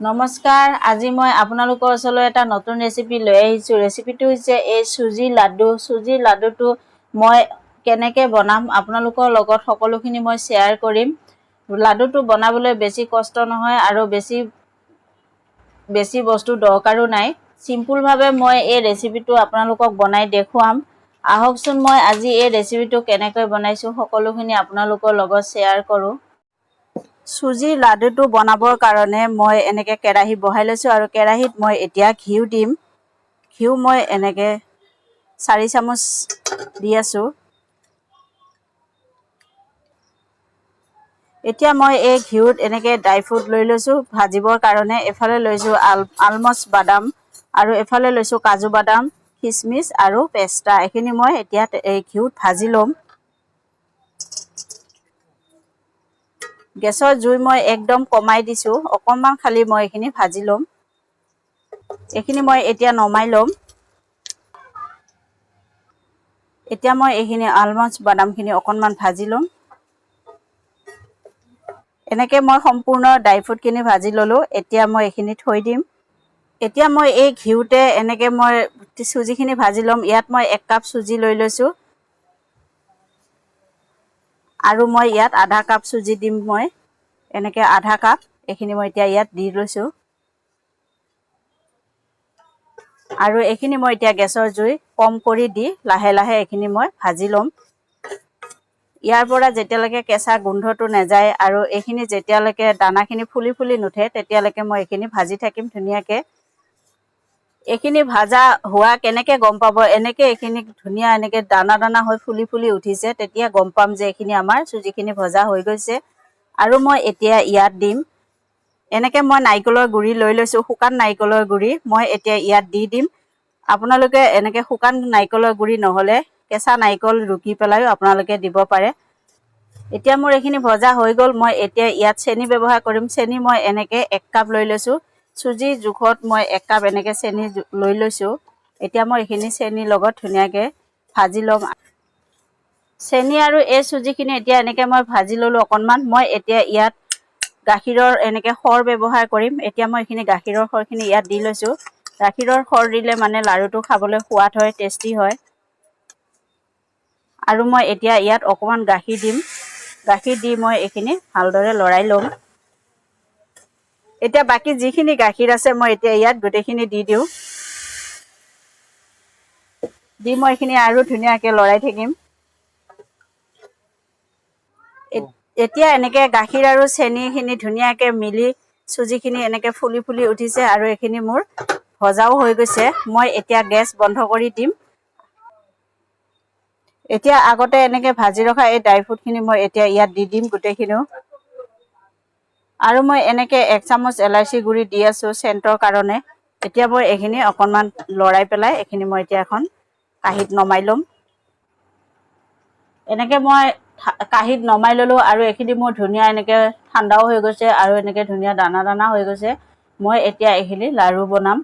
নমস্কাৰ আজি মই আপোনালোকৰ ওচৰলৈ এটা নতুন ৰেচিপি লৈ আহিছো ৰেচিপিটো হৈছে এই সুজি লাড্ডুটো মই কেনেকৈ বনাম আপোনালোকৰ লগত সকলোখিনি মই শেয়াৰ কৰিম লাড্ডুটো বনাবলৈ বেছি কষ্ট নহয় আৰু বেছি বস্তু দৰকাৰো নাই সিম্পল ভাৱে মই এই ৰেচিপিটো আপোনালোকক বনাই দেখুৱাম আহকচোন মই আজি এই ৰেচিপিটো কেনেকৈ বনাইছো সকলোখিনি আপোনালোকৰ লগত শেয়াৰ কৰো Suji Laddu বনাবৰ কাৰণে মই এনেকে কেৰাহী বহাই লৈছো আৰু কেৰাহীত মই এতিয়া ঘিউ দিম ঘিউ মই এনেকে 4 চামুচ দি আছো এতিয়া মই এই ঘিউত এনেকে ড্ৰাই ফ্ৰুট লৈ লৈছো ভাজিবৰ কাৰণে এফালে লৈছো আলমন্ড বাদাম আৰু এফালে লৈছো কাজু বাদাম কিচমিচ আৰু পেস্তা এখিনি মই এতিয়া এই ঘিউত ভাজি লম গেছৰ জুই মই একদম কমাই দিছো অকমান খালি মই এখিনি ভাজি লম এখিনি মই এতিয়া নমাই লম এতিয়া মই এখিনি আলমন্ড বাদামখিনি অকনমান ভাজি লম এনেকে মই সম্পূৰ্ণ ড্ৰাই ফ্ৰুট খিনি ভাজি ললো এতিয়া মই এখিনি থৈ দিম এতিয়া মই এই ঘিউতে এনেকে মই সুজিখিনি ভাজি লম ইয়াত মই 1 কাপ সুজি লৈ লৈছো আৰু মই ইয়াত আধা কাপ সুজি দিম মই এনেকে আধা কাপ এখিনি মই এতিয়া ইয়াত দি লৈছো আৰু এখিনি মই এতিয়া গেছৰ জুই কম কৰি দি লাহে লাহে এখিনি মই ভাজি লম ইয়াৰ পৰা যেতিয়ালৈকে কেঁচা গোন্ধটো নেযায় আৰু এখিনি যেতিয়ালৈকে দানাখিনি ফুলি ফুলি নুঠে তেতিয়ালৈকে মই এখিনি ভাজি থাকিম ধুনিয়াকে এখিনি ভাজা হোৱা কেনেকে গম পাব এনেকে এখিনি ধুনিয়া এনেকে দানা দানা হৈ ফুলি ফুলি উঠিছে তেতিয়া গম পাম যে এখিনি আমাৰ সুজিখিনি ভজা হৈ গৈছে আৰু মই এতিয়া ইয়াত দিম এনেকে মই নাইকলৰ গুৰি লৈ লৈছো শুকান নাইকলৰ গুৰি মই এতিয়া ইয়াত দি দিম আপোনালোকে এনেকে শুকান নাইকলৰ গুৰি নহলে কেঁচা নাইকল ৰুকি পেলাইও আপোনালোকে দিব পাৰে এতিয়া মোৰ এখিনি ভজা হৈ গল মই এতিয়া ইয়াত চেনি ব্যৱহাৰ কৰিম চেনি মই এনেকে 1 কাপ লৈ লৈছো সুজি জুখত মই 1 কাপ এনেকে চেনি লৈ লৈছো এতিয়া মই এখিনি চেনি লগত ধুনিয়াকে ভাজি লম চেনি আৰু এই সুজিখিনি এতিয়া এনেকে মই ভাজি ললো অকনমান মই এতিয়া ইয়াত গাখীৰৰ এনেকে খৰ ব্যৱহাৰ কৰিম এতিয়া মই এখিনি গাখীৰৰ খৰখিনি ইয়াত দি লৈছো গাখীৰৰ খৰ দিলে মানে লাৰুটো খাবলৈ সোৱাদ হয় টেষ্টি হয় আৰু মই এতিয়া ইয়াত অকমান গাখীৰ দিম গাখীৰ দি মই এখিনি ভালদৰে লৰাই লম এতিয়া বাকি যিখিনি গাখীৰ আছে মই এতিয়া ইয়াত গটেখিনি দি দিও দি মই এখিনি আৰু ধুনিয়াকে লৰাই থাকিম এতিয়া এনেকে গাখীৰ আৰু চেনিখিনি ধুনিয়াকে মিলি সুজিখিনি এনেকে ফুলি ফুলি উঠিছে আৰু এখিনি মোৰ ভজাও হৈ গৈছে মই এতিয়া গেছ বন্ধ কৰি দিম এতিয়া আগতে এনেকে ভাজি ৰখা এই ড্ৰাই ফ্ৰুটখিনি মই এতিয়া ইয়াত দি দিম গুটেখিনি আৰু মই এনেকে 1 চামুচ এলাচি গুৰি দি আছো সেন্টৰ কাৰণে এতিয়া মই এখিনি অকনমান লৰাই পেলাই এখিনি মই এতিয়া এখন কাহিত নমাই লম এনেকে মই কাহিত নমাই ললো আৰু এখিনি মোৰ ধুনিয়া এনেকে ঠাণ্ডাও হৈ গৈছে আৰু এনেকে ধুনিয়া দানা দানা হৈ গৈছে মই এতিয়া এখিনি লাৰু বনাম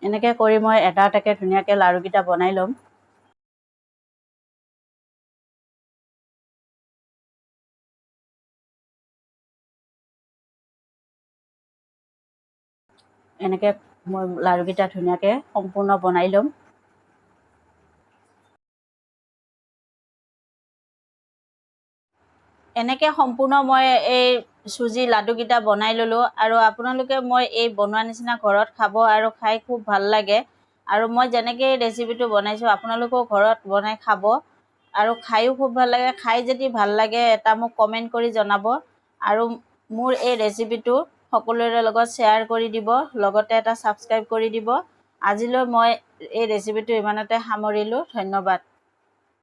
এনেকে কৰি মই এটা এটাকে ধুনিয়াকে লাৰু কিটা বনাই লম এনেকে মই লাৰু কিটা ধুনিয়াকে সম্পূৰ্ণ বনাই লম এনেকে সম্পূৰ্ণ মই এই সুজি লাড্ডু কিটা বনাই ললো আৰু আপোনালোকে মই এই বনোৱা নিচিনা ঘৰত খাব আৰু খাই খুব ভাল লাগে আৰু মই যেনেকে ৰেচিপিটো বনাইছো আপোনালোকেও ঘৰত বনাই খাব আৰু খাইও খুব ভাল লাগে খাই যদি ভাল লাগে এটা মোক কমেন্ট কৰি জনাব আৰু মোৰ এই ৰেচিপিটো সকলোৰে লগত শেয়াৰ কৰি দিব লগতে এটা সাবস্ক্ৰাইব কৰি দিব আজিলৈ মই এই ৰেচিপিটো ইমানতে সামৰিলো ধন্যবাদ